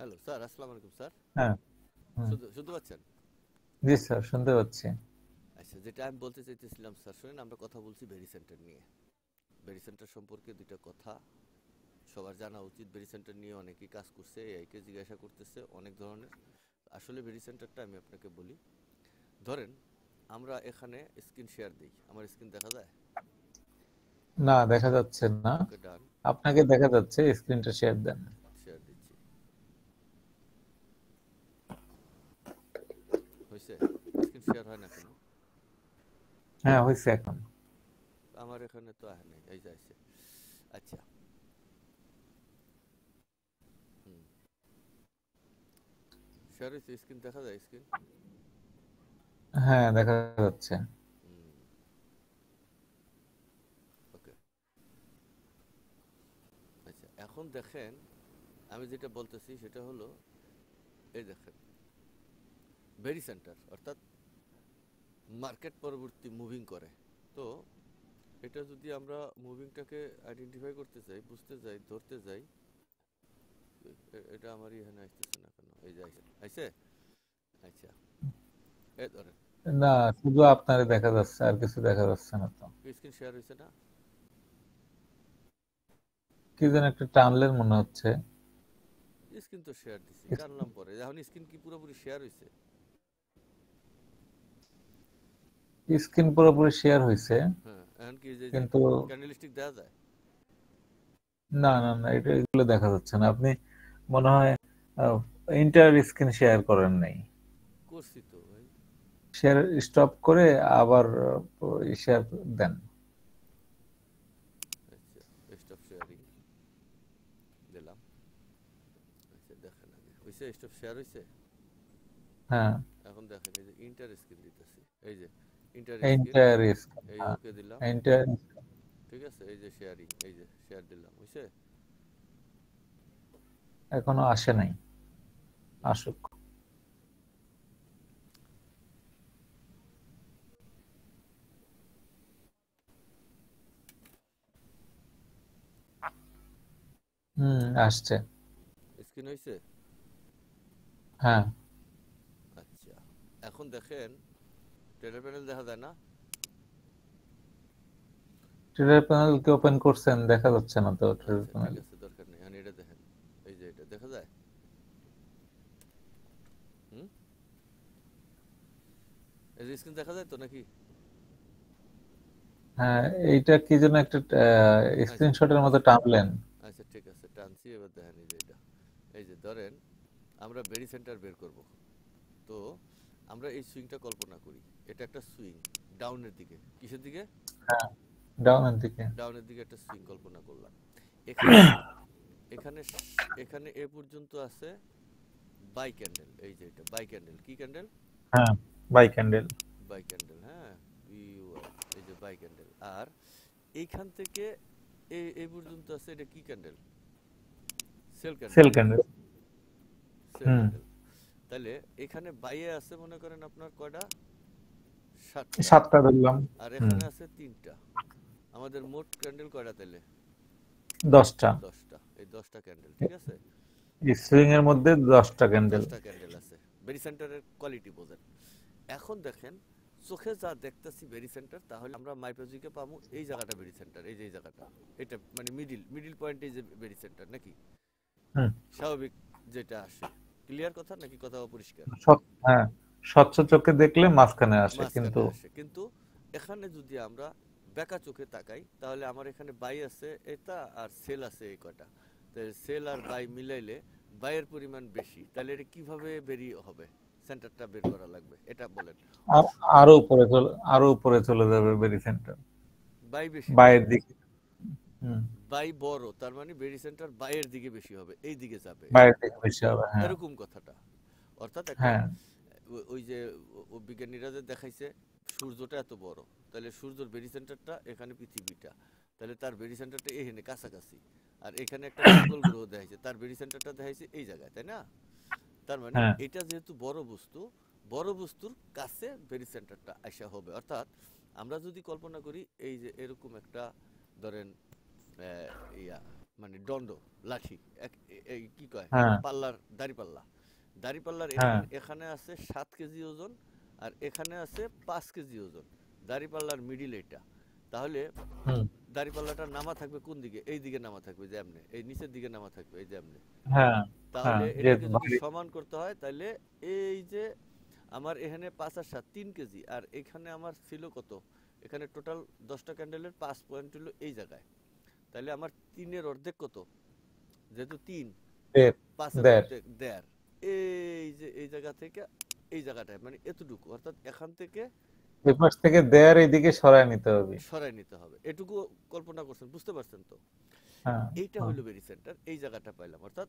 Hello sir, আসসালামু আলাইকুম sir. হ্যাঁ, হুম। শুনতে পাচ্ছেন? জি স্যার, শুনতে পাচ্ছি। আচ্ছা, যেটা আমি বলতে চাইতেছিলাম স্যার, শুনেন, আমরা কথা বলছি ভেরি সেন্টার নিয়ে। ভেরি সেন্টার সম্পর্কে দুইটা কথা সবার জানা উচিত। ভেরি সেন্টার নিয়ে অনেকেই কাজ করছে, এআইকে জিজ্ঞাসা করতেছে অনেক ধরনের। আসলে ভেরি সেন্টারটা আমি আপনাকে বলি, ধরেন আমরা এখানে স্ক্রিন শেয়ার দিই, আমার স্ক্রিন দেখা যায়? না, দেখা যাচ্ছে না। ওকে, ডান। আপনাকে দেখা যাচ্ছে, স্ক্রিনটা শেয়ার দেন। শেয়ার দিচ্ছি। হয়েছে? স্ক্রিন শেয়ার হয় না কেন? হ্যাঁ, হয়েছে এখন। আমার এখানে তো আহে নাই, এই যাইছে। আচ্ছা। হুম। শেয়ার হয়েছে, স্ক্রিন দেখা যায় স্ক্রিন? হ্যাঁ, দেখা যাচ্ছে। হুম। ওকে। আচ্ছা, এখন দেখেন, আমি যেটা বলতেছি সেটা হলো, এই দেখেন, ভেরি সেন্টার অর্থাৎ মার্কেট পরবর্তী মুভিং করে। তো এটা যদি আমরা মুভিংটাকে আইডেন্টিফাই করতে চাই, বুঝতে যাই, ধরতে যাই, এটা আমারই এখানে আসতেছে না কেন? এই যে আইছে আইছে। আচ্ছা, এই ধরেন, না, শুধু আপনারই দেখা যাচ্ছে, আর কিছু দেখা যাচ্ছে না তো। স্ক্রিন শেয়ার হয়েছে না? কি যেন একটা টানলেন মনে হচ্ছে। স্ক্রিন তো শেয়ার দিছি, টানলাম পরে। এখন স্ক্রিন কি পুরোপুরি শেয়ার হয়েছে? স্ক্রিন পুরোপুরি শেয়ার হয়েছে, হ্যাঁ, এখন কি যে কিন্তু ক্যান্ডেল স্টিক দেওয়া যায়? না না না, এগুলো দেখা যাচ্ছে না। আপনি মনে হয় ইন্টার স্ক্রিন শেয়ার করেন নাই। করছি তো ভাই। শেয়ার স্টপ করে আবার শেয়ার দেন। আচ্ছা, স্টপ শেয়ারিং দিলাম। আচ্ছা, দেখেন আগে হয়েছে, স্টপ শেয়ার হয়েছে। হ্যাঁ, এখন দেখেন, এই যে ইন্টার স্ক্রিন দিতেছি, এই যে ইন্টার স্ক্রিন, ইন্টার স্ক্রিন। এই হ্যাঁ, ওকে দিলাম। ইন্টার ঠিক আছে, এই যে শেয়ারিং, এই যে শেয়ার দিলাম, বুঝছে? এখনো আসে নাই, আসুক। আসছে। স্ক্রিন হয়েছে। হ্যাঁ, আচ্ছা, এখন দেখেন, ট্রেডার প্যানেল দেখা যায় না? ট্রেডার প্যানেল কি ওপেন করছেন? দেখা যাচ্ছে না তো ট্রেডার আচ্ছা, ঠিক প্যানেল। আছে, দরকার নেই। এখন এটা দেখেন, এই যে এটা দেখা যায়। হুম। এই যে স্ক্রিন দেখা যায় তো নাকি? হ্যাঁ, এইটা কি যেন একটা আচ্ছা, স্ক্রিনশটের মতো টানলেন। আচ্ছা, ঠিক আছে, টানছি। এবার দেখেন, এই যে এটা, এই যে ধরেন আমরা বেরি সেন্টার বের করব। তো আমরা এই সুইংটা কল্পনা করি, এটা একটা সুইং ডাউনের দিকে। কিসের দিকে? হ্যাঁ, ডাউনের দিকে। ডাউনের দিকে একটা সুইং কল্পনা করলাম। এখানে এখানে এখানে এ পর্যন্ত আছে বাই ক্যান্ডেল। এই যে এটা বাই ক্যান্ডেল, কি ক্যান্ডেল? হ্যাঁ, বাই ক্যান্ডেল। বাই ক্যান্ডেল, হ্যাঁ। বিওয়াই, এই যে বাই ক্যান্ডেল। আর এইখান থেকে এই পর্যন্ত আছে, এটা কি ক্যান্ডেল? সেল ক্যান্ডেল, সেল তাই না? ক্যান্ডেল। সেল হুম, ক্যান্ডেল। তাহলে এখানে বাইয়ে আছে মনে করেন আপনার কয়টা? 7টা। সাতটা ধরলাম। আর হুম, এখানে আছে 3টা। আমাদের মোট ক্যান্ডেল কয়টা তাহলে? 10টা। 10টা। এই 10টা ক্যান্ডেল, ঠিক আছে। সুইং এর মধ্যে 10টা ক্যান্ডেল। 10টা ক্যান্ডেল আছে। ভেরি সেন্টারের কোয়ালিটি বোঝেন। এখন দেখেন, চোখে যা দেখতেছি ভেরি সেন্টার, তাহলে আমরা মাইপোজিকে পাবো এই জায়গাটা ভেরি সেন্টার, এই যে এই জায়গাটা। এটা মানে মিডিল মিডিল পয়েন্টে যে ভেরি সেন্টার নাকি? হুম, স্বাভাবিক যেটা আসে। ক্লিয়ার কথা নাকি কথা অপরিষ্কার? হ্যাঁ, স্বচ্ছ চোখে দেখলে মাঝখানে আসে, মাঝখানে কিন্তু আসে, কিন্তু এখানে যদি আমরা বেকা চোখে তাকাই, তাহলে আমার এখানে বাই আছে এটা, আর সেল আছে এই কটা। তাহলে সেল আর বাই মিলাইলে বাইয়ের পরিমাণ বেশি, তাহলে এটা কিভাবে বেরিয়ে হবে? সেন্টারটা বের করা লাগবে, এটা বলেন। আর- আরো উপরে চলে যাবে বেরি সেন্টার, বাই বেশি তাই বাইরের না? দিকে। হুম, বাই বড়, তার মানে বেরি সেন্টার বাইয়ের দিকে বেশি হবে, এই দিকে যাবে, বাইরের দিকে বেশি হবে, হ্যাঁ। এরকম কথাটা। অর্থাৎ একটা, হ্যাঁ, ওই যে বিজ্ঞানীরা যে দেখাইছে সূর্যটা এত বড়, তাহলে সূর্যের বেরি সেন্টারটা এখানে পৃথিবীটা, তাহলে তার বেরি সেন্টারটা এখানে কাছাকাছি। আর এখানে একটা মঙ্গল গ্রহ দেখাইছে, তার বেরি সেন্টারটা দেখাইছে এই জায়গায়, তাই না? তার মানে হ্যাঁ, এটা যেহেতু বড় বস্তু, বড় বস্তুর কাছে বেরি সেন্টারটা আসা হবে। অর্থাৎ আমরা যদি কল্পনা করি, এই যে এরকম একটা, ধরেন ইয়া মানে দণ্ড লাঠি এই কি কয় হ্যাঁ পাল্লার দাড়িপাল্লার হ্যাঁ এখানে আছে 7 কেজি ওজন আর এখানে আছে 5 কেজি ওজন, দাড়িপাল্লার মিডিল এটা। তাহলে হুম দাড়িপাল্লাটা নামা থাকবে কোন দিকে? এই দিকে নামা থাকবে, যে এমনি এই নিচের দিকে নামা থাকবে, এই যে এমনি। হ্যাঁ হ্যাঁ তাহলে যে এটাকে যদি ভারী সমান করতে হয় তাহলে এই যে আমার এখানে 5 আর 7 3 কেজি, আর এখানে আমার ছিল কত, এখানে টোটাল 10টা ক্যান্ডেলের 5 পয়েন্ট হলো এই জায়গায়। তাহলে আমার 3-এর অর্ধেক কত, যেহেতু 3, দেড় 5-এর দেড় অর্ধেক 1.5। এই যে এই জায়গা থেকে এই জায়গাটায় মানে এতটুকু, অর্থাৎ এখান থেকে এই পাশ থেকে দেড় এইদিকে সরায় নিতে হবে। সরাই নিতে হবে। এটুকু কল্পনা করছেন, বুঝতে পারছেন তো? হ্যাঁ এইটা হ্যাঁ হইলো বেরি সেন্টার, এই জায়গাটা পাইলাম। অর্থাৎ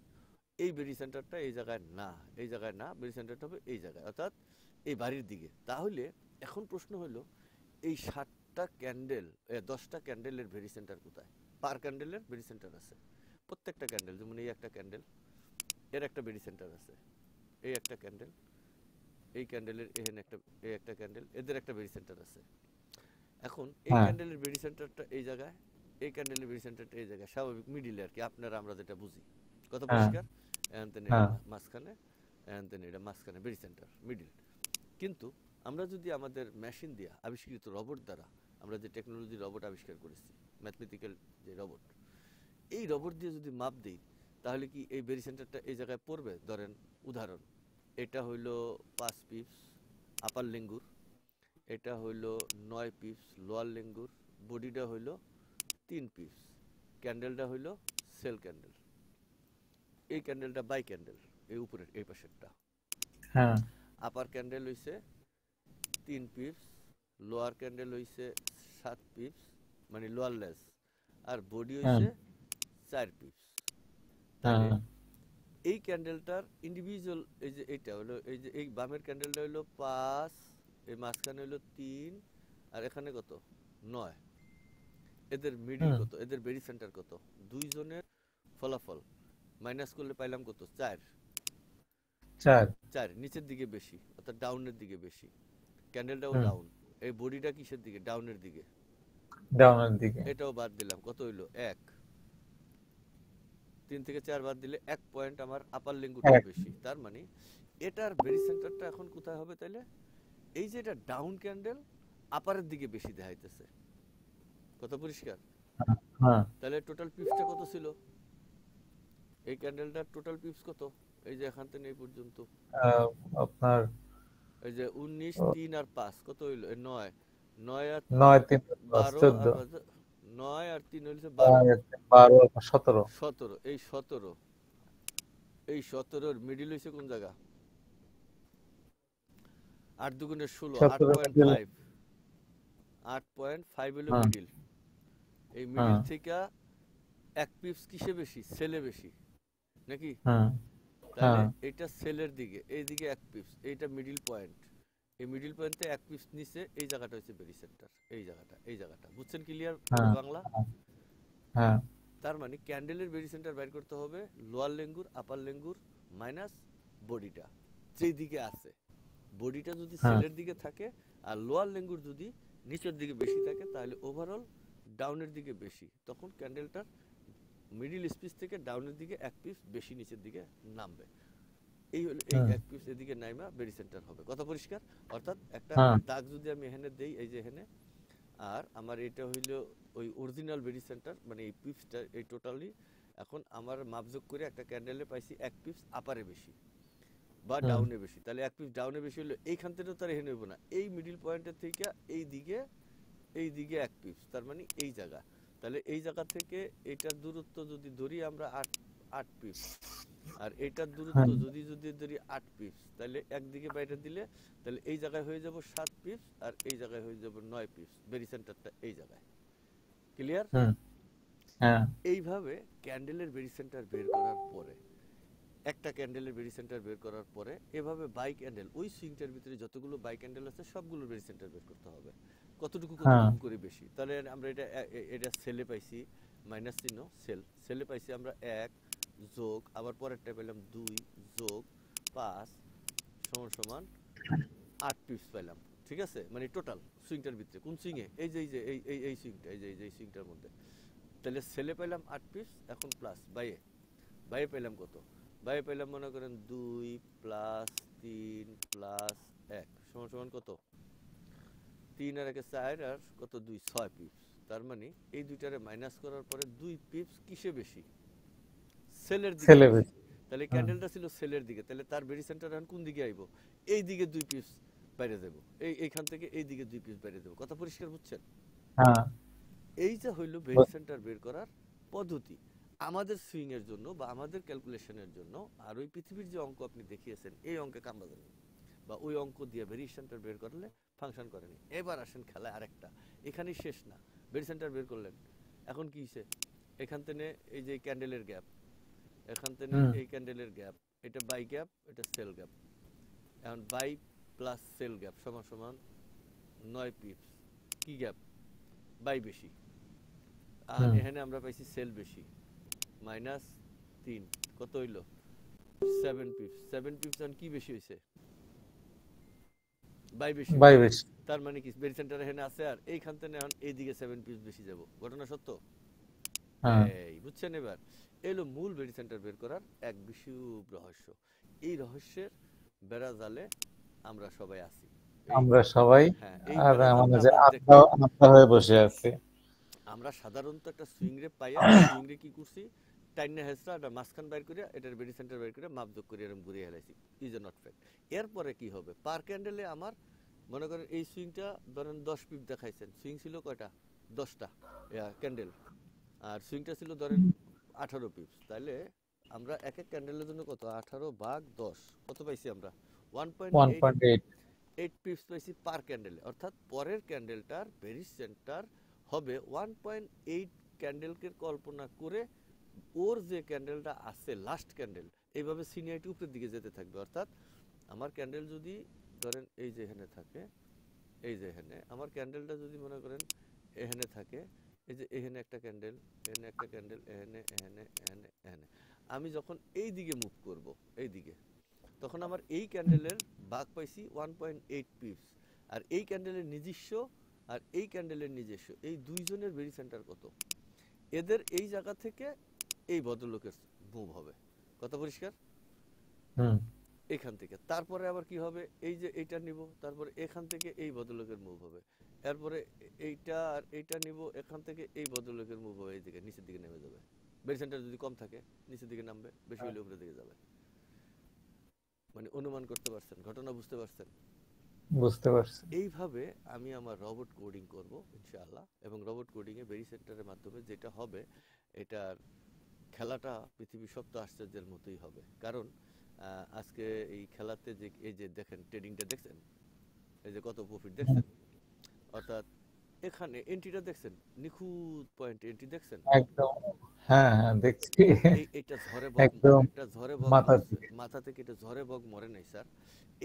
এই বেরি সেন্টারটা এই জায়গায় না, এই জায়গায় না, বেরি সেন্টারটা হবে এই জায়গায়, অর্থাৎ এই বাড়ির দিকে। তাহলে এখন প্রশ্ন হলো এই 7টা ক্যান্ডেল 10টা ক্যান্ডেলের ভেরি সেন্টার কোথায়? পার ক্যান্ডেলের ভেরি সেন্টার আছে, প্রত্যেকটা ক্যান্ডেল, যেমন এই একটা ক্যান্ডেল, এর একটা ভেরি সেন্টার আছে, এই একটা ক্যান্ডেল, এই ক্যান্ডেলের এখানে একটা, এই একটা ক্যান্ডেল, এদের একটা ভেরি সেন্টার আছে। এখন এই হ্যাঁ ক্যান্ডেলের বেরি সেন্টারটা এই জায়গায়, এই ক্যান্ডেলের বেরি সেন্টারটা এই জায়গায়, স্বাভাবিক মিডিলে আর কি, আপনারা আমরা যেটা বুঝি। কত হ্যাঁ পরিষ্কার? এনতেন এটা হ্যাঁ মাঝখানে, এনতেন এটা মাঝখানে বেরি সেন্টার, মিডিল। কিন্তু আমরা যদি আমাদের মেশিন দিয়ে আবিষ্কৃত রবট দ্বারা, আমরা যে টেকনোলজি রবট আবিষ্কার করেছি, ম্যাথমেটিক্যাল যে রবট, এই রবট দিয়ে যদি মাপ দিই, তাহলে কি এই বেরি সেন্টারটা এই জায়গায় পড়বে? ধরেন উদাহরণ, এটা হইলো 5 পিপস আপার লেঙ্গুর, এটা হইলো 9 পিপস লোয়ার লেঙ্গুর, বডিটা হইলো 3 পিপস, ক্যান্ডেলটা হইলো সেল ক্যান্ডেল, এই ক্যান্ডেলটা বাই ক্যান্ডেল, এই উপরের এই পাশেরটা। হ্যাঁ আপার ক্যান্ডেল হইছে 3 পিপস, লোয়ার ক্যান্ডেল হইছে 7 পিপস, মানে লোয়ার লেস, আর বডি হ্যাঁ হইছে 4 পিপস। তাহলে হ্যাঁ এই ক্যান্ডেলটার ইন্ডিভিজুয়াল, এই যে এইটা হলো, এই যে এই বামের ক্যান্ডেলটা হইলো 5, এই মাঝখানে হইলো 3, আর এখানে কত 9, এদের মিডিল হুম কত, এদের বেরি সেন্টার কত, দুইজনের ফলাফল মাইনাস করলে পাইলাম কত, 4। চার 4 নিচের দিকে বেশি, অর্থাৎ ডাউনের দিকে বেশি, ক্যান্ডেলটাও হুম ডাউন। এই বডিটা কিসের দিকে? ডাউনের দিকে। ডাউনের দিকে এটাও বাদ দিলাম, কত হইলো 1। 3 থেকে 4 বাদ দিলে 1 পয়েন্ট আমার আপার লিঙ্গুরটা এক বেশি। তার মানে এটার বেরি সেন্টারটা এখন কোথায় হবে তাইলে? এই যে এটা ডাউন ক্যান্ডেল আপারের দিকে বেশি দেখাইতেছে, কত পরিষ্কার? হ্যাঁ তাহলে টোটাল পিপসটা কত ছিল? এই ক্যান্ডেলটার টোটাল পিপস কত? এই যে এখান থেকে এই পর্যন্ত, আহ, আপনার এই যে 19, 3 আর 5 কত হইলো? 9, 9 আর 3 নয় তিন 12, 14 আর 9 আর 3 হইছে 12, 12 17 17। এই 17, এই 17-র মিডিল হইছে কোন জায়গা? 8 দুগুণে 16, 17 মিডল 8.5, 8.5 হইলো হ্যাঁ মিডিল। এই মিডিল হ্যাঁ থেকে 1 পিপস কিসে বেশি? সেলে বেশি নাকি? হ্যাঁ তাহলে হ্যাঁ এটা সেলের দিকে, এইদিকে 1 পিপস, এইটা মিডিল পয়েন্ট, এই মিডিল পয়েন্টে 1 পিপস নিচে, এই জায়গাটা হচ্ছে বেরি সেন্টার, এই জায়গাটা, এই জায়গাটা। বুঝছেন ক্লিয়ার ভাবে হ্যাঁ বাংলা? হ্যাঁ তার মানে ক্যান্ডেলের বেরি সেন্টার বের করতে হবে লোয়ার লেঙ্গুর আপার লেঙ্গুর মাইনাস বডিটা, যেই দিকে আছে। বডিটা যদি হ্যাঁ সেলের দিকে থাকে আর লোয়ার লেঙ্গুর যদি নিচের দিকে বেশি থাকে, তাহলে ওভারঅল ডাউনের দিকে বেশি, তখন ক্যান্ডেলটার মিডিল স্পিস থেকে ডাউনের দিকে 1 পিস বেশি নিচের দিকে নামবে। এই হলো এই হুম 1 পিস এদিকে নাইমা বেরি সেন্টার হবে, কথা পরিষ্কার? অর্থাৎ একটা হ্যাঁ দাগ যদি আমি এখানে দেই, এই যে এখানে, আর আমার এটা হইলো ওই অরিজিনাল বেরি সেন্টার, মানে এই পিপসটা এই টোটালি এখন আমার মাপযোগ করে একটা ক্যান্ডেলে পাইছি 1 পিপস আপারে বেশি বা হুম ডাউনে বেশি। তাহলে 1 পিপস ডাউনে বেশি হলো এইখান থেকে তার এখানে হইব না, এই মিডিল পয়েন্টের থেকে এই দিকে 1 পিপস, তার মানে এই জায়গা। তাহলে এই জায়গা থেকে এটার দূরত্ব যদি ধরি আমরা 8 পিপস, আর এটার দূরত্ব হ্যাঁ যদি ধরি 8 পিপস, তাহলে একদিকে বাইরে দিলে তাহলে এই জায়গায় হয়ে যাব 7 পিপস, আর এই জায়গায় হয়ে যাব 9 পিপস, বেরি সেন্টারটা এই জায়গায়। ক্লিয়ার? হুম হ্যাঁ এইভাবে ক্যান্ডেলের বেরি সেন্টার বের করার পরে, একটা ক্যান্ডেলের বেরি সেন্টার বের করার পরে, এভাবে বাই ক্যান্ডেল ওই সুইংটার ভিতরে যতগুলো বাই ক্যান্ডেল আছে সবগুলোর বেরি সেন্টার বের করতে হবে, কতটুকু হ্যাঁ কতটুকু করে বেশি। তাহলে আমরা এটা সেলে পাইছি মাইনাস চিহ্ন, সেলে পাইছি আমরা 1 যোগ, আবার পরেরটা পেলাম 2 যোগ 5 সমান সমান 8 পিপস পাইলাম। ঠিক আছে, মানে টোটাল সুইংটার ভিতরে, কোন সুইংয়ে? এই যে এই সুইংটা, এই যে এই সুইংটার মধ্যে তাহলে সেলে পেলাম 8 পিস, এখন প্লাস বাইয়ে বাইয়ে পেলাম কত, বাইয়ে পেলাম মনে করেন 2 প্লাস 3 প্লাস 1 সমান সমান কত, 3 আর 1 4 আর কত 2 6 পিপস। তার মানে এই দুইটারে মাইনাস করার পরে 2 পিপস কিসে বেশি, সেলের দিকে ছেলে বেশি। বেশি। তাহলে হুম। ক্যান্ডেলটা ছিল সেলের দিকে, তাহলে তার বেরি সেন্টার এখন কোন দিকে আইব, এই দিকে 2 পিপস বাইরে যাব, এইখান থেকে এই দিকে 2 পিপস বাইরে যাব। কথা পরিষ্কার বুঝছেন? হ্যাঁ, এই যে হইল বেরি বুঝ- সেন্টার বের করার পদ্ধতি আমাদের সুইং এর জন্য বা আমাদের ক্যালকুলেশনের জন্য। আর ওই পৃথিবীর যে অঙ্ক আপনি দেখিয়েছেন এই অঙ্কে কাম বাজে না, বা ওই অঙ্ক দিয়ে বেরি সেন্টার বের করলে ফাংশন করেনি। এবার আসেন খেলায় আরেকটা, এখানেই শেষ না। বেরি সেন্টার বের করলেন, এখন কি হইছে, এখান থেকে এই যে ক্যান্ডেলের গ্যাপ, এখান থেকে হুম। এই ক্যান্ডেলের গ্যাপ, এটা বাই গ্যাপ, এটা সেল গ্যাপ। এখন বাই প্লাস সেল গ্যাপ সমান সমান 9 পিপস। কি গ্যাপ, বাই বেশি, আর হুম। এখানে আমরা পাইছি সেল বেশি, মাইনাস 3 কত হইল 7 পিপস। 7 পিপস এখন কি বেশি হইছে, বাই বেশি বাই হইছে। বেশি। তার মানে কি বেরি সেন্টার এখানে আছে আর এইখান থেকে এখন এইদিকে 7 পিপস বেশি যাব। ঘটনা সত্য? হ্যাঁ, এই বুঝছেন? এবার এলো মূল বেরি সেন্টার বের করার এক বিশুপ রহস্য। এই রহস্যের বেড়া জালে আমরা সবাই আছি। এই আমরা সবাই হ্যাঁ, এই আর বেড়া মানে জালটা যে আমরা আত্মা আত্মা হয়ে বসে আছে। আমরা সাধারণত একটা সুইং রে পাইয়া সুইং রে কি করছি, টাইনা হেসরা একটা মাঝখান বাইর করে এটার বেরি সেন্টার বাইর করে মাপযোগ করে এরকম ঘুরিয়ে হেলাইছি। Is a not fact. এরপরে কি হবে, পার ক্যান্ডেলে আমার মনে করেন এই সুইংটা ধরেন 10 পিপ দেখাইছেন, সুইং ছিল কয়টা, 10টা ক্যান্ডেল, আর সুইংটা ছিল ধরেন 18 পিপস। তাহলে আমরা এক এক ক্যান্ডেলের জন্য কত, 18 ভাগ 10 কত পাইছি আমরা, 1.8 1.8। 8 পিপস পাইছি পার ক্যান্ডেলে। অর্থাৎ পরের ক্যান্ডেলটার বেরি সেন্টার হবে 1.8 ক্যান্ডেলকে কল্পনা করে ওর যে ক্যান্ডেলটা আছে লাস্ট ক্যান্ডেল, এইভাবে সিনিয়রিটি উপরের দিকে যেতে থাকবে। অর্থাৎ আমার ক্যান্ডেল যদি ধরেন এই যে এখানে থাকে, এই যে এখানে আমার ক্যান্ডেলটা যদি মনে করেন এখানে থাকে, এই যে এখানে একটা ক্যান্ডেল, এখানে একটা ক্যান্ডেল, এখানে এখানে এখানে এখানে, আমি যখন এই দিকে মুভ করব এই দিকে, তখন আমার এই ক্যান্ডেলের ভাগ পাইছি 1.8 পিপস। আর এই ক্যান্ডেলের নিজস্ব আর এই ক্যান্ডেলের নিজস্ব, এই দুইজনের ভেরি সেন্টার কত, এদের এই জায়গা থেকে এই ভদ্রলোকের মুভ হবে। কথা পরিষ্কার? হুম। এখান থেকে তারপরে আবার কি হবে, এই যে এইটা নিব, তারপরে এখান থেকে এই ভদ্রলোকের মুভ হবে, এরপরে এইটা আর এইটা নিব, এখান থেকে এই ভদ্রলোকের মুভ হবে, এই দিকে নিচের দিকে নেমে যাবে। ভেরি সেন্টার যদি কম থাকে নিচের দিকে নামবে, বেশি হলে উপরের দিকে যাবে। মানে অনুমান করতে পারছেন, ঘটনা বুঝতে পারছেন? বুঝতে পারছি। এইভাবে আমি আমার রবট কোডিং করব ইনশাআল্লাহ, এবং রবট কোডিংয়ে বেরি সেন্টারের মাধ্যমে যেটা হবে, এটার খেলাটা পৃথিবীর সপ্ত আশ্চর্যের মতোই হবে। কারণ আজকে এই খেলাতে যে এই যে দেখেন ট্রেডিংটা দেখছেন, এই যে কত প্রফিট হুম। দেখছেন, অর্থাৎ এখানে এন্ট্রিটা দেখছেন, নিখুঁত পয়েন্ট এন্ট্রি দেখছেন। একদম। হ্যাঁ, হ্যাঁ, দেখছি। এইটা ঝড়ে বক, একদম একটা ঝড়ে বক মাথা মরছে থেকে। মাথা থেকে, এটা ঝড়ে বক মরে নাই স্যার।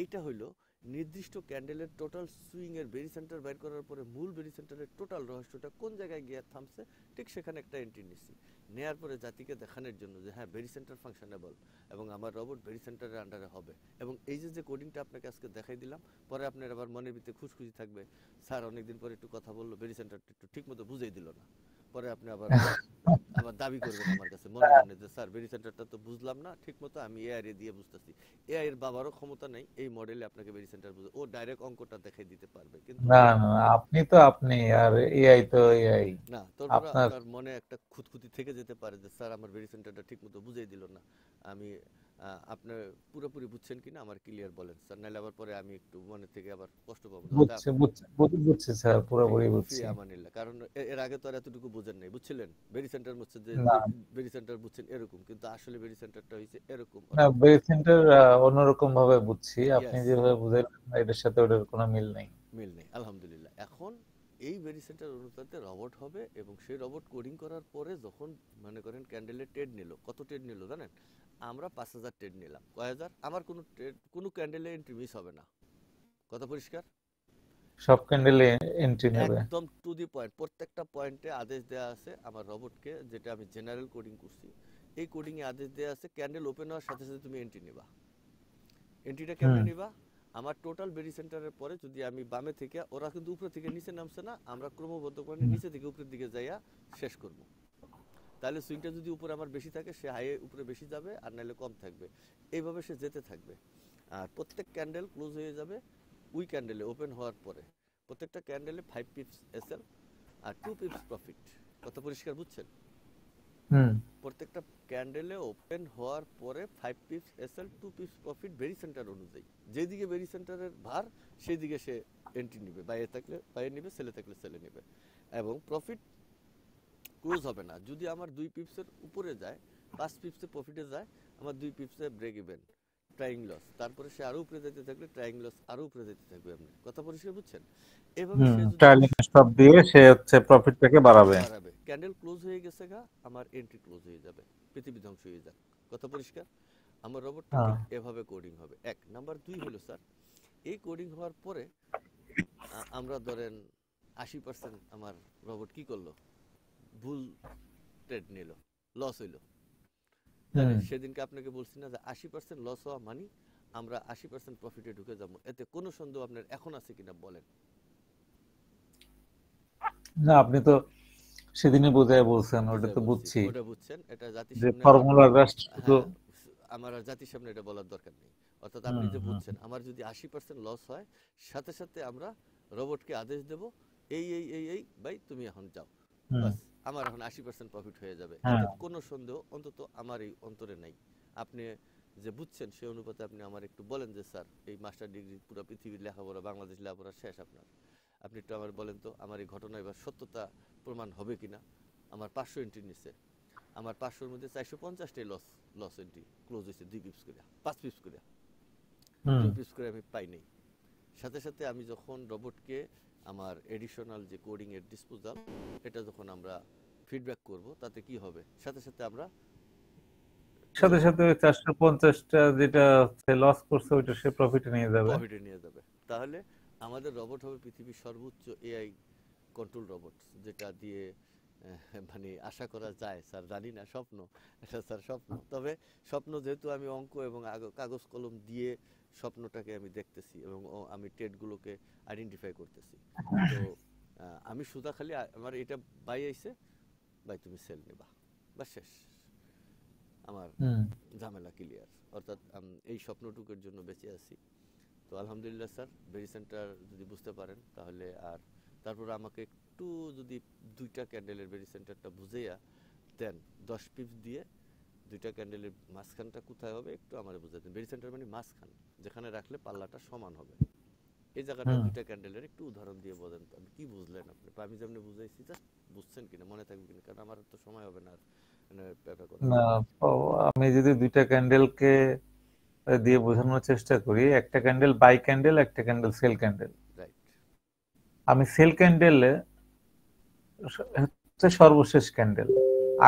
এইটা হইলো নির্দিষ্ট ক্যান্ডেলের টোটাল সুইং এর বেরি সেন্টার বাইর করার পরে মূল বেরি সেন্টারের টোটাল রহস্যটা কোন জায়গায় গিয়ে থামছে, ঠিক সেখানে একটা এন্ট্রি নিচ্ছি। নেয়ার পরে জাতিকে দেখানোর জন্য যে হ্যাঁ বেরি সেন্টার ফাংশনেবল এবং আমার রবট বেরি সেন্টারের আন্ডারে হবে। এবং এই যে যে কোডিংটা আপনাকে আজকে দেখাই দিলাম, পরে আপনার আবার মনের ভিতরে খুশখুশি থাকবে, স্যার অনেকদিন পরে একটু কথা বললো, বেরি সেন্টারটা একটু ঠিক মতো বুঝাই দিল না। পরে আপনি আবার আবার দাবি করবেন আমার কাছে মনে মনে যে স্যার বেরি সেন্টারটা তো বুঝলাম না ঠিক মতো, আমি এআই দিয়ে বুঝতেছি। এআই এর বাবারও ক্ষমতা নাই এই মডেলে আপনাকে বেরি সেন্টার বুঝে, ও ডাইরেক্ট অঙ্কটা দেখাই দিতে পারবে, কিন্তু না, না, না, আপনি তো আপনি, আর এআই তো এআই। না, তারপরে আপনার আপনার মনে একটা খুঁতখুঁতি থেকে যেতে পারে যে স্যার আমার বেরি সেন্টারটা ঠিক মতো বুঝাই দিল না। আমি আপনার পুরোপুরি বুঝছেন কিনা আমার ক্লিয়ার বলেন স্যার, নাহলে আবার পরে আমি একটু মনে থেকে আবার কষ্ট পাবো না। বুঝছি, বুঝছি স্যার, ঠিক পুরোপুরি আছে, ফি বুঝছি। আমানিল্লাহ। কারণ এর আগে তো আর এতটুকু বুঝেন নাই, বুঝছিলেন বেরি সেন্টার বুঝছেন যে না, বেরি সেন্টার বুঝছেন এরকম, কিন্তু আসলে বেরি সেন্টারটা হইছে এরকম। না, অর্থাৎ বেস সেন্টার অন্যরকম ভাবে বুঝছি, আপনি ইয়েস, যেভাবে বুঝাইলেন এটার সাথে ওটার কোনো মিল নেই। মিল নেই আলহামদুলিল্লাহ। এখন এই বেরি সেন্টার অনুপাতে রবট হবে, এবং সেই রবট কোডিং করার পরে যখন মনে করেন ক্যান্ডেলের ট্রেড নিল, কত ট্রেড নিল জানেন, আমরা 5,000 ট্রেড নিলাম, কয় হাজার, আমার কোনো ট্রেড কোনো ক্যান্ডেলে এন্ট্রি মিস হবে না। কথা পরিষ্কার? সব ক্যান্ডেলে এন্ট্রি নেবে। একদম টু দি পয়েন্ট, প্রত্যেকটা পয়েন্টে আদেশ দেওয়া আছে আমার রবটকে, যেটা আমি জেনারেল কোডিং করছি। এই কোডিংয়ে আদেশ দেওয়া আছে ক্যান্ডেল ওপেন হওয়ার সাথে সাথে তুমি এন্ট্রি নিবা। এন্ট্রিটা কেমনে হুম। নিবা, আমার টোটাল বেরি সেন্টারের পরে যদি আমি বামে থেকে, ওরা কিন্তু উপরে থেকে নিচে নামছে না, আমরা ক্রমবদ্ধ করে হুম। নিচে থেকে উপরের দিকে যাইয়া শেষ করব। তাহলে সুইংটা যদি উপরে আমার বেশি থাকে সে হাই উপরে বেশি যাবে, আর নাহলে কম থাকবে, এইভাবে সে যেতে থাকবে। আর প্রত্যেক ক্যান্ডেল ক্লোজ হয়ে যাবে উই ক্যান্ডেলে ওপেন হওয়ার পরে, প্রত্যেকটা ক্যান্ডেলে 5 পিপস এসএল আর 2 পিপস প্রফিট। কথা পরিষ্কার বুঝছেন? হুম প্রত্যেকটা ক্যান্ডেলে ওপেন হওয়ার পরে 5 pips SL 2 pips profit very centre অনুযায়ী, যেদিকে ভেরি সেন্টারের ভার সেই দিকে সে এন্ট্রি নেবে, বাইরে থাকলে বাইরে নেবে, সেলে থাকলে সেলে নেবে। এবং প্রফিট ক্লোজ হবে না যদি আমার 2 পিপসের উপরে যায়, 5 পিপসে প্রফিটে যায়, আমার 2 পিপসে ব্রেক ইভেন ট্রাইং লস, তারপরে সে আরো উপরে যেতে থাকলে ট্রাইং লস আরো উপরে যেতে থাকবে। আপনি কথা পরিষ্কার বুঝছেন? এভাবে সে যদি ট্রাইলিং স্টপ দিয়ে সে হচ্ছে প্রফিটটাকে বাড়াবে। বাড়াবে, ক্যান্ডেল ক্লোজ হয়ে গেছে গা, আমার এন্ট্রি ক্লোজ হয়ে যাবে, পৃথিবী ধ্বংস হয়ে যাক। কথা পরিষ্কার? আমার রোবটটা হ্যাঁ ঠিক এভাবে কোডিং হবে। এক নাম্বার 2 হলো স্যার, এই কোডিং হওয়ার পরে আমরা ধরেন 80% আমার রোবট কি করলো, ভুল ট্রেড নিল, লস হইলো। তাহলে সেদিনকে আপনাকে বলছি না যে 80% লস হওয়া মানে আমরা 80% প্রফিটে ঢুকে যাবো, এতে কোনো সন্দেহ আপনার এখন আছে কিনা বলেন? না, আপনি তো সেদিনই বোঝায় বলছেন, ওটা বুঝাই তো বলছি, বুঝছি ওটা বুঝছেন, এটা জাতির যে সামনে আমার, ফর্মুলা জাস্ট শুধু। হ্যাঁ, আমার আর জাতির সামনে এটা বলার দরকার নেই। অর্থাৎ আপনি যে বুঝছেন, আমার যদি 80% লস হয়, সাথে সাথে আমরা রোবটকে আদেশ দেব এই এই এই এই ভাই তুমি এখন যাও, বাস আমার এখন 80% প্রফিট হয়ে যাবে, এতে কোনো সন্দেহ অন্তত আমার এই অন্তরে নাই। আপনি যে বুঝছেন সে অনুপাতে আপনি আমার একটু বলেন যে স্যার এই মাস্টার ডিগ্রি পুরো পৃথিবীর লেখাপড়া, বাংলাদেশ লেখাপড়া শেষ আপনার, আপনি একটু আমার বলেন তো আমার এই ঘটনা এবার সত্যতা প্রমাণ হবে কিনা। আমার 500 এন্ট্রি নিচ্ছে, আমার 500-র মধ্যে 450টাই লস এন্ট্রি ক্লোজ হয়েছে 2 পিপস করে, 5 পিপস করে, 2 পিপস করে আমি পাই নাই। সাথে সাথে আমি যখন রোবটকে আমার এডিশনাল যে কোডিং এর ডিসপোজাল, এটা যখন আমরা ফিডব্যাক করব, তাতে কি হবে, সাথে সাথে আমরা সাথে সাথে ওই 450টা যেটা লস করছে ওইটা সে প্রফিটে নিয়ে যাবে। প্রফিটে নিয়ে যাবে। তাহলে আমাদের রোবট হবে পৃথিবীর সর্বোচ্চ এআই কন্ট্রোল রোবট, যেটা দিয়ে মানে আশা করা যায় স্যার, জানি না, স্বপ্ন, এটা স্যার স্বপ্ন। তবে স্বপ্ন যেহেতু আমি অঙ্ক এবং কাগজ কলম দিয়ে স্বপ্নটাকে আমি দেখতেছি এবং আমি ট্রেডগুলোকে আইডেন্টিফাই করতেছি। তো আমি সুদা খালি আমার এটা বাই আইছে, ভাই তুমি সেল নেবা, বা শেষ, আমার ঝামেলা ক্লিয়ার। অর্থাৎ এই স্বপ্নটুকুর জন্য বেঁচে আছি। তো আলহামদুলিল্লাহ স্যার, ভেরি সেন্টার যদি বুঝতে পারেন তাহলে, আর তারপর আমাকে একটু যদি 2টা ক্যান্ডেলের ভেরি সেন্টারটা বুঝাইয়া দেন, 10 পিপস দিয়ে 2টা ক্যান্ডেলের মাঝখানটা কোথায় হবে একটু আমার বুঝাই দেন। ভেরি সেন্টার মানে মাঝখান, যেখানে রাখলে পাল্লাটা সমান হবে, এই জায়গাটা 2টা ক্যান্ডেলের একটু উদাহরণ দিয়ে বলেন তো, আপনি কি বুঝলেন? আপনি আমি যেমনি বুঝাইছি জাস্ট বুঝছেন কিনা, মনে থাকবে কিনা, কারণ আমার তো সময় হবে না আর ব্যাপার করা। না, আমি যদি 2টা ক্যান্ডেলকে দিয়ে বোঝানোর চেষ্টা করি, একটা ক্যান্ডেল বাই ক্যান্ডেল, একটা ক্যান্ডেল সেল ক্যান্ডেল। রাইট। আমি সেল ক্যান্ডেলে হচ্ছে সর্বশেষ ক্যান্ডেল,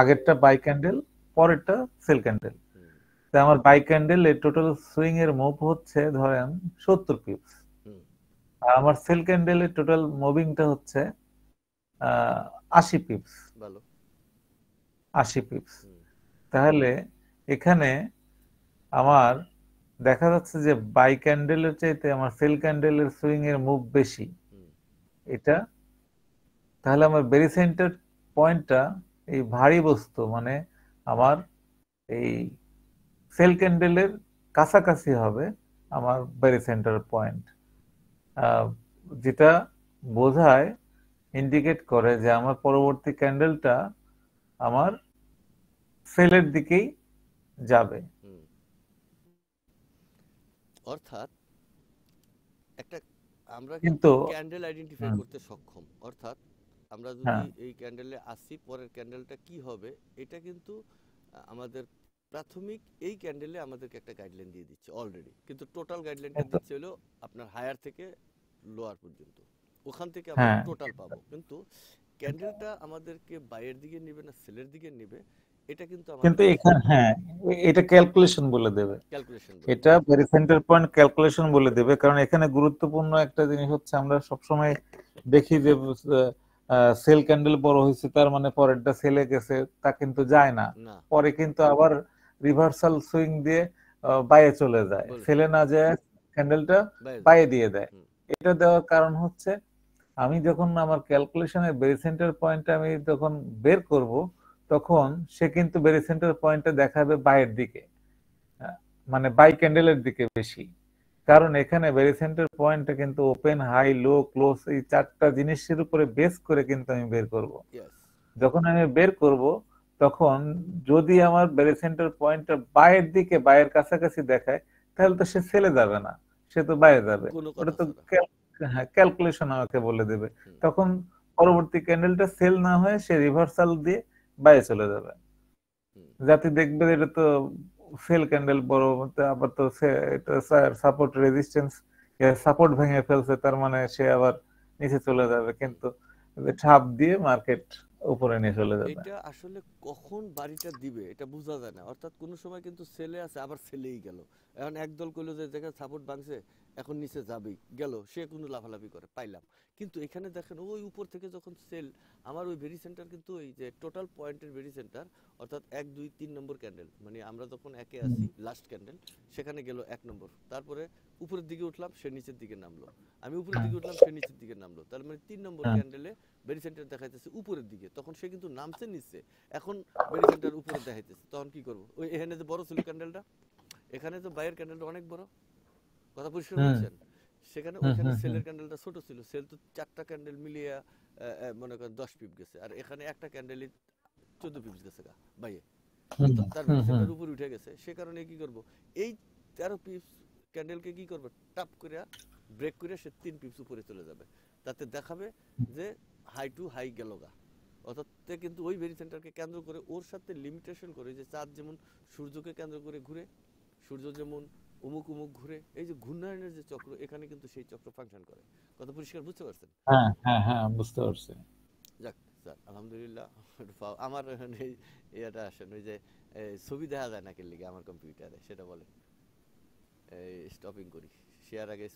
আগেরটা বাই ক্যান্ডেল, পরেরটা সেল ক্যান্ডেল। আমার বাই ক্যান্ডেল এর টোটাল সুইং এর মুভ হচ্ছে ধরেন 70 পিপস, আর আমার সেল ক্যান্ডেল এর টোটাল মুভিংটা হচ্ছে 80 পিপস, ভালো, 80 পিপস। তাহলে এখানে আমার দেখা যাচ্ছে যে বাই ক্যান্ডেলের চাইতে আমার সেল ক্যান্ডেলের সুইং এর মুভ বেশি, এটা। তাহলে আমার বেরি সেন্টার পয়েন্টটা এই ভারী বস্তু মানে আমার এই সেল ক্যান্ডেলের কাছাকাছি হবে আমার বেরি সেন্টার পয়েন্ট, যেটা বোঝায়, ইন্ডিকেট করে যে আমার পরবর্তী ক্যান্ডেলটা আমার সেলের দিকেই যাবে। অর্থাৎ একটা আমরা কিন্তু ক্যান্ডেল আইডেন্টিফাই করতে সক্ষম, অর্থাৎ আমরা যদি এই ক্যান্ডেলে আসি, পরের ক্যান্ডেলটা কি হবে, এটা কিন্তু আমাদের প্রাথমিক এই ক্যান্ডেলে আমাদেরকে একটা গাইডলাইন দিয়ে দিচ্ছে অলরেডি, কিন্তু টোটাল গাইডলাইনটা দিচ্ছে হলো আপনার হায়ার থেকে লোয়ার পর্যন্ত, ওখান থেকে আমরা টোটাল পাবো। কিন্তু ক্যান্ডেলটা আমাদেরকে বাইয়ের দিকে নেবে না সেলের দিকে নেবে, এটা কিন্তু এখানে এটা ক্যালকুলেশন বলে দেবে, এটা ভেরি সেন্টার পয়েন্ট ক্যালকুলেশন বলে দেবে। কারণ এখানে গুরুত্বপূর্ণ একটা জিনিস হচ্ছে, আমরা সবসময় দেখি যে সেল ক্যান্ডেল বড় হয়েছে তার মানে পরেরটা সেলে গেছে, তা কিন্তু যায় না, পরে কিন্তু আবার রিভার্সাল সুইং দিয়ে বাইরে চলে যায়, সেলে না যায় ক্যান্ডেলটা বাইরে দিয়ে দেয়। এটা দেওয়ার কারণ হচ্ছে, আমি যখন আমার ক্যালকুলেশনের বেরি সেন্টার পয়েন্ট আমি যখন বের করব, তখন সে কিন্তু বেরি সেন্টার পয়েন্টটা দেখাবে বাইরের দিকে, মানে বাই ক্যান্ডেলের দিকে বেশি। কারণ এখানে বেরি সেন্টার পয়েন্টটা কিন্তু ওপেন, হাই, লো, ক্লোজ এই চারটা জিনিসের উপরে বেস করে কিন্তু আমি বের করব। ইয়েস। যখন আমি বের করব তখন যদি আমার বেরি সেন্টার পয়েন্টটা বাইরের দিকে, বাইরের কাছাকাছি দেখায়, তাহলে তো সে সেলে যাবে না, সে তো বাইরে যাবে। কোনো ওটা কথা তো ছাড়া। হ্যাঁ, ক্যালকুলেশন আমাকে বলে দেবে। হুম তখন পরবর্তী ক্যান্ডেলটা সেল না হয়ে সে রিভার্সাল দিয়ে বাইরে চলে যাবে। হুম যাতে দেখবে যে এটা তো সেল ক্যান্ডেল বড়, আবার তো এটা সাপোর্ট রেজিস্ট্যান্স, সাপোর্ট ভেঙে ফেলছে, তার মানে সে আবার নিচে চলে যাবে, হুম। কিন্তু ছাপ দিয়ে মার্কেট উপরে নিয়ে চলে যাবে। এটা আসলে কখন বাড়িটা দিবে এটা বোঝা যায় না, অর্থাৎ কোনো সময় কিন্তু সেলে আছে আবার সেলেই গেল। এখন একদল কইলো যে দেখেন সাপোর্ট ভাঙছে, এখন নিচে যাবেই, গেল, সে কোনো লাফালাফি করে পাইলাম। কিন্তু এখানে দেখেন ওই উপর থেকে যখন সেল, আমার ওই ভেরি সেন্টার কিন্তু ওই যে টোটাল পয়েন্টের ভেরি সেন্টার, অর্থাৎ 1 2 3 নম্বর ক্যান্ডেল, মানে আমরা যখন একে হুম, আছি লাস্ট ক্যান্ডেল, সেখানে গেল 1 নম্বর, তারপরে উপরের দিকে উঠলাম সে নিচের দিকে নামলো, আমি উপরের দিকে উঠলাম সে নিচের দিকে নামলো, তার মানে 3 নম্বর হুম, ক্যান্ডেলে বেরি সেন্টার দেখাইতেছে উপরের দিকে, তখন সে কিন্তু নামছে নিচে, এখন বেরি সেন্টার উপরে দেখাইতেছে, তখন কি করব? ওই এখানে যে বড় ছিল ক্যান্ডেলটা, এখানে তো বাইরের ক্যান্ডেলটা অনেক বড়, কথা পরিষ্কার হুম, বুঝছেন? সেখানে হুম, ওইখানে হুম, হুম, সেলের ক্যান্ডেলটা ছোট ছিল, সেল তো 4টা ক্যান্ডেল মিলিয়ে মনে করেন 10 পিপ গেছে, আর এখানে একটা ক্যান্ডেলই 14 পিপস গেছে গা বাইরে, হুম, তার হুম, বেরি হুম, সেন্টার উপরে উঠে গেছে, সে কারণে কি করব, এই 13 পিপস ক্যান্ডেলকে কি করবে, টাপ করে ব্রেক করে সে 3 পিপস উপরে চলে যাবে, তাতে দেখাবে যে হাই টু হাই গেল গা। অর্থাৎ কিন্তু ওই ভেরি সেন্টারকে কেন্দ্র করে ওর সাথে লিমিটেশন করে, যে চাঁদ যেমন সূর্যকে কেন্দ্র করে ঘুরে, সূর্য যেমন অমুক অমুক ঘুরে, এই যে ঘূর্ণায়নের যে চক্র, এখানে কিন্তু সেই চক্র ফাংশন করে। কথা পরিষ্কার বুঝতে পারছেন? হ্যাঁ, হ্যাঁ, হ্যাঁ, বুঝতে পারছি। যাক স্যার, আলহামদুলিল্লাহ একটু আমার এই ইয়েটা আসেন, ওই যে ছবি দেখা যায় না কেন লিগে আমার কম্পিউটারে, সেটা বলেন। এই স্টপিং করি, শেয়ার আগে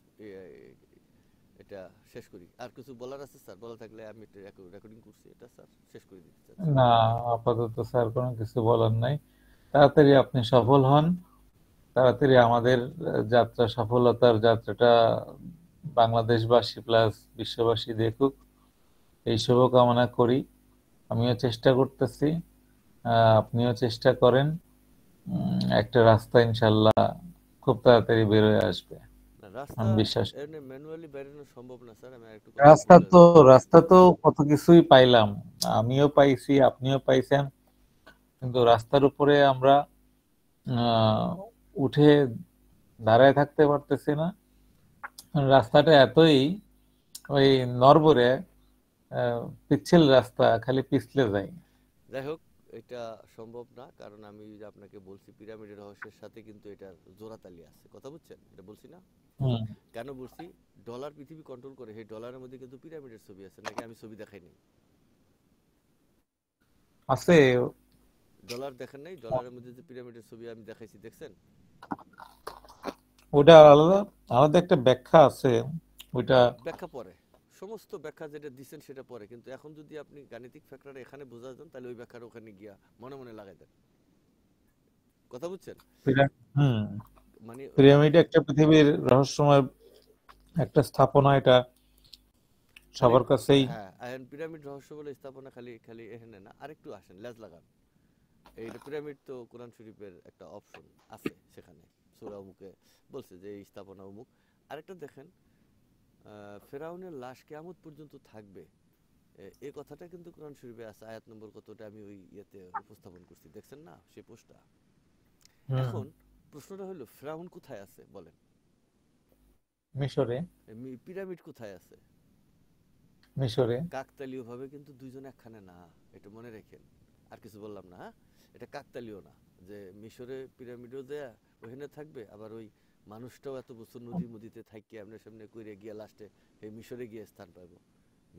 এটা শেষ করি। আর কিছু বলার আছে স্যার? বলা থাকলে আমি রেকর্ডিং করছি এটা স্যার, শেষ করে দিতে চাচ্ছি। না, আপাতত স্যার কোনো কিছু বলার নাই। তাড়াতাড়ি আপনি সফল হন, তাড়াতাড়ি আমাদের যাত্রা, সফলতার যাত্রাটা বাংলাদেশবাসী প্লাস বিশ্ববাসী দেখুক, এই শুভকামনা করি। আমিও চেষ্টা করতেছি, আপনিও চেষ্টা করেন। একটা রাস্তা ইনশাল্লাহ খুব তাড়াতাড়ি বের হয়ে আসবে, না, রাস্তা আমি বিশ্বাস করি। এমনি ম্যানুয়ালি বেরোনো সম্ভব না স্যার, আমি আরেকটু কথা রাস্তা বলে তো লই। রাস্তা তো কত কিছুই পাইলাম, আমিও পাইছি, আপনিও পাইছেন, কিন্তু রাস্তার উপরে আমরা আহ, উঠে দাঁড়ায় থাকতে পারতেছি না। রাস্তাটা এতই ওই নড়বড়ে, পিচ্ছিল রাস্তা, খালি পিছলে যায়। যাই হোক, এটা সম্ভব না, কারণ আমি যে আপনাকে বলছি পিরামিডের রহস্যের সাথে কিন্তু এটার জোড়াতালি আছে, কথা বুঝছেন? এটা বলছি না? হুম, কেন বলছি? ডলার পৃথিবী কন্ট্রোল করে, সেই ডলারের মধ্যে কিন্তু পিরামিডের ছবি আছে, নাকি আমি ছবি দেখাইনি? আছে। ডলার দেখেন নাই? ডলারের মধ্যে যে পিরামিডের ছবি আমি দেখাইছি, দেখছেন? ওটা আলাদা, আলাদা একটা ব্যাখ্যা আছে ওইটা। ব্যাখ্যা পরে, সমস্ত ব্যাখ্যা যেটা দিচ্ছেন সেটা পরে, কিন্তু এখন যদি আপনি গাণিতিক ফ্যাক্টর এখানে বোঝা যান, তাহলে ওই ব্যাখ্যাটা ওখানে গিয়া মনে মনে লাগাই দেন, কথা বুঝছেন? হুম, মানে পিরামিড একটা পৃথিবীর রহস্যময় একটা স্থাপনা, এটা খালি, সবার কাছেই। হ্যাঁ, এখন পিরামিড রহস্য বলে স্থাপনা খালি খালি এখানে না, আরেকটু আসেন লেজ লাগান। এইটা পিরামিড তো কোরআন শরীফের একটা অপশন আছে সেখানে, সূরা অমুকে বলছে যে এই স্থাপনা অমুক। আরেকটা দেখেন, ফেরাউনের লাশ কিয়ামত পর্যন্ত থাকবে, এই কথাটা কিন্তু কোরআন শরীফে আছে, আয়াত নম্বর কতটা আমি ওই ইয়েতে উপস্থাপন করছি, দেখছেন না সেই পোস্টটা? হুম, এখন প্রশ্নটা হলো, ফেরাউন কোথায় আছে বলেন? মিশরে। পিরামিড কোথায় আছে? মিশরে। কাকতালীয় ভাবে কিন্তু দুইজন একখানে না, এটা মনে রাখেন। আর কিছু বললাম না, হ্যাঁ? এটা কাকতালীয় না যে মিশরে পিরামিডও দেয়া ওখানে থাকবে, আবার ওই মানুষটাও এত বছর নদীর মধ্যে থাকি আমরা সামনে কইরে গিয়া লাস্টে এই মিশরে গিয়ে স্থান পাইব।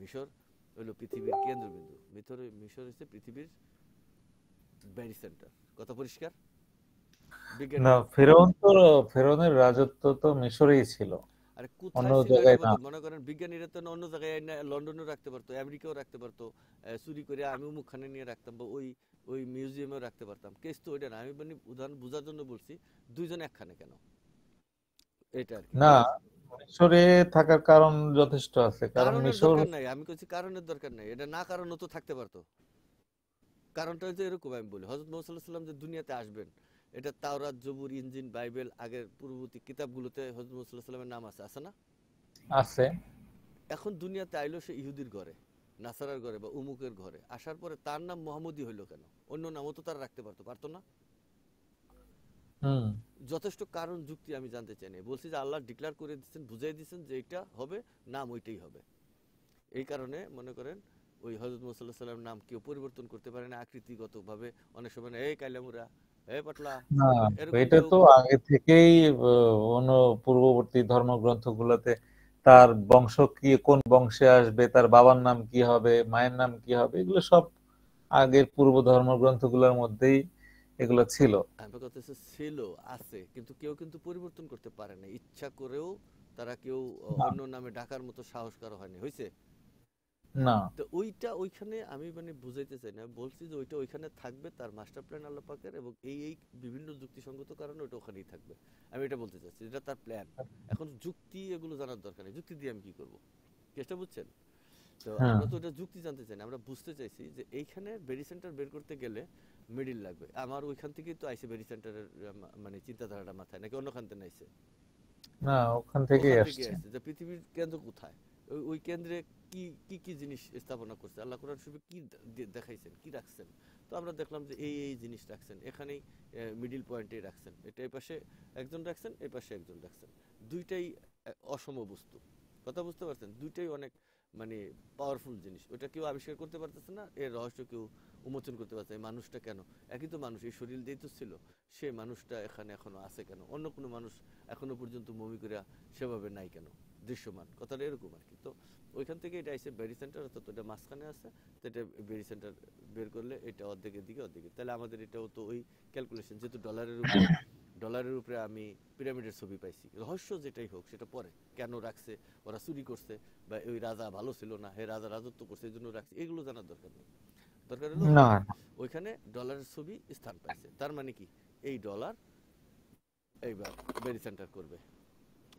মিশর হইলো পৃথিবীর কেন্দ্রবিন্দু, মিশর হচ্ছে পৃথিবীর ব্যারি সেন্টার, কথা পরিষ্কার? না, বিজ্ঞানীরা ফেরাউনের রাজত্ব তো মিশরেই ছিল, আরে অন্য কোথায় ছিল এটা জায়গায় না। বলতে, মনে করেন বিজ্ঞানীরা তো অন্য জায়গায় লন্ডনেও রাখতে পারতো, আমেরিকাও রাখতে পারতো, চুরি করে আমি মুখখানে নিয়ে রাখতাম, বা ওই ওই মিউজিয়ামেও রাখতে পারতাম, কেস তো ওইটা না, আমি মানে উদাহরণ বোঝার জন্য বলছি দুইজন একখানে কেন, এটা আর কি, না, ঠিক আছে? মিশরে থাকার কারণ যথেষ্ট আছে, কারণ কারণের মিশর। দরকার নাই, আমি কইছি কারণের দরকার নাই, এটা না কারণও তো থাকতে পারতো। কারণটা হচ্ছে এরকম, আমি বলি হযরত মুহাম্মদ সাল্লাল্লাহু আলাইহি ওয়াসাল্লাম যে দুনিয়াতে আসবেন, এটা তাওরাত, জবুর, ইনজিল, বাইবেল আগের পূর্ববর্তী কিতাবগুলোতে হযরত মুহাম্মদ সাল্লাল্লাহু আলাইহি ওয়াসাল্লামের নাম আছে না? আছে। এখন দুনিয়াতে আইলো সে ইহুদির ঘরে, নাসারার ঘরে বা উমুকের ঘরে, আসার পরে তার নাম মোহাম্মদই হইলো কেন? অন্য নামও তো তারা রাখতে পারতো না? হুম। যথেষ্ট কারণ যুক্তি আমি জানতে চাই না, বলছি যে আল্লাহ ডিক্লেয়ার করে দিচ্ছেন, বুঝাই দিচ্ছেন যে এটা হবে, নাম ওইটাই হবে। এই কারণে মনে করেন ওই হযরত মুহাম্মদ সাল্লাল্লাহু আলাইহি ওয়াসাল্লামের নাম কেউ পরিবর্তন করতে পারে না আকৃতিগতভাবে। অনেক সময় এই কাইলামুরা, এই পাটলা, না, এরকম এটা কেউ। তো আগে থেকেই অন্য পূর্ববর্তী ধর্মগ্রন্থগুলোতে তার বংশ কি, কোন বংশে আসবে, তার বাবার নাম কি হবে, মায়ের নাম কি হবে, এগুলো সব আগের পূর্ব ধর্মগ্রন্থগুলোর মধ্যেই এগুলো ছিল। আমার কথা হচ্ছে ছিল, আছে, কিন্তু কেউ কিন্তু পরিবর্তন করতে পারে না ইচ্ছা করেও। তারা কেউ না। অন্য নামে ডাকার মতো সাহস কারো হয়নি, হয়েছে? না। তো ওইটা ওইখানে আমি মানে বুঝাইতে চাই না, বলছি যে ওইটা ওইখানে থাকবে, তার মাস্টার প্ল্যান আল্লাহ পাকের, এবং এই বিভিন্ন যুক্তিসঙ্গত কারণে ওইটা ওখানেই থাকবে। আমি এটা বলতে চাচ্ছি, এটা তার প্ল্যান। এখন যুক্তি এগুলো জানার দরকার নেই, যুক্তি দিয়ে আমি কি করব? কেসটা বুঝছেন? তো হ্যাঁ। আমরা তো এটা যুক্তি জানতে চাই না, আমরা বুঝতে চাইছি যে এইখানে বেরি সেন্টার বের করতে গেলে মিডিল লাগবে। আমার ওইখান থেকেই তো আইসে বেরি সেন্টারের মানে চিন্তাধারাটা মাথায়, নাকি অন্যখান থেকে আইসে? না, ওখান থেকেই ওখান থেকে আসছে। আসছে যে পৃথিবীর কেন্দ্র কোথায়, ওই কেন্দ্রে কি কি কি জিনিস স্থাপনা করছে আল্লাহ কোরআন শরীফে, কি দেখাইছেন, কি রাখছেন। তো আমরা দেখলাম যে এই জিনিস রাখছেন এখানেই, মিডিল পয়েন্টে রাখছেন, এটা এই পাশে একজন রাখছেন, এই পাশে একজন রাখছেন। দুইটাই অসম বস্তু। কথা বুঝতে পারছেন? দুইটাই অনেক মানে পাওয়ারফুল জিনিস। ওটা কেউ আবিষ্কার করতে পারতেছে না, এর রহস্য কেউ উন্মোচন করতে পারছে না। এই মানুষটা কেন, একই তো মানুষ, এই শরীর দিয়েই তো ছিল, সে মানুষটা এখানে এখনো আছে কেন? অন্য কোনো মানুষ এখনো পর্যন্ত মমি করে সেভাবে নাই কেন দৃশ্যমান? কথাটা এরকম আর কি। তো ওইখান থেকে এটা এসে বেরি সেন্টার, অর্থাৎ ওটা মাঝখানে আছে। তো এটা বেরি সেন্টার বের করলে এটা অর্ধেকের দিকে অর্ধেকে, তাহলে আমাদের এটাও তো ওই ক্যালকুলেশন, যেহেতু ডলারের উপরে আমি পিরামিডের ছবি পাইছি, রহস্য যেটাই হোক সেটা পরে কেন রাখছে, ওরা চুরি করছে, বা ওই রাজা ভালো ছিল না, হে রাজা রাজত্ব করছে এই জন্য রাখছে, এগুলো জানার দরকার নেই। দরকার হলো না। ওইখানে ডলারের ছবি স্থান পাইছে, তার মানে কি এই ডলার এইবার বেরি সেন্টার করবে,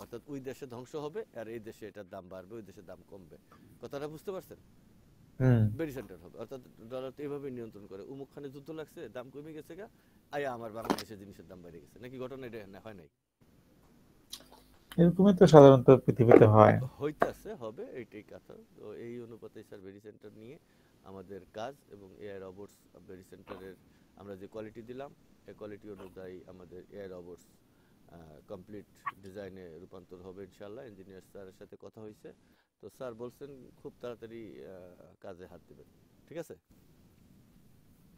অর্থাৎ ওই দেশে ধ্বংস হবে আর এই দেশে এটার দাম বাড়বে, ওই দেশে দাম কমবে। কথাটা বুঝতে পারছেন? হুম। বেরি সেন্টার হবে, অর্থাৎ ডলার তো এইভাবে নিয়ন্ত্রণ করে। উমুকখানে যুদ্ধ লাগছে, দাম কমে গেছে গা, আয়া আমার বাংলাদেশের জিনিসের দাম বেড়ে গেছে, নাকি ঘটনা এটা হয় নাই? এরকমই তো সাধারণত পৃথিবীতে হয়। হইতাছে, হবে, এইটাই কথা। তো এই অনুপাতে স্যার বেরি সেন্টার নিয়ে আমাদের কাজ, এবং এআই রোবটস বেরি সেন্টারের আমরা যে কোয়ালিটি দিলাম, এই কোয়ালিটি অনুযায়ী আমাদের এআই রোবটস কমপ্লিট ডিজাইনে রূপান্তর হবে ইনশাল্লাহ। ইঞ্জিনিয়ার স্যারের সাথে কথা হয়েছে, তো স্যার বলছেন খুব তাড়াতাড়ি কাজে হাত দেবেন। ঠিক আছে,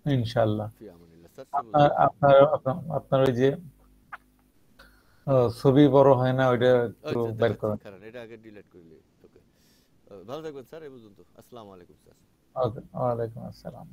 ইনশাল্লাহ। ফি আমানিল্লাহ স্যার, আপনার আপনার আপনার আপনার ওই যে ছবি বড় হয় না, ওইটা একটু আচ্ছা বের দেখাচ্ছি, করেন। কারণ এটা আগে ডিলিট করলে। ওকে, ভালো থাকবেন স্যার, এই পর্যন্ত। আসসালামু আলাইকুম স্যার। ওকে, ওয়ালাইকুম আসসালাম।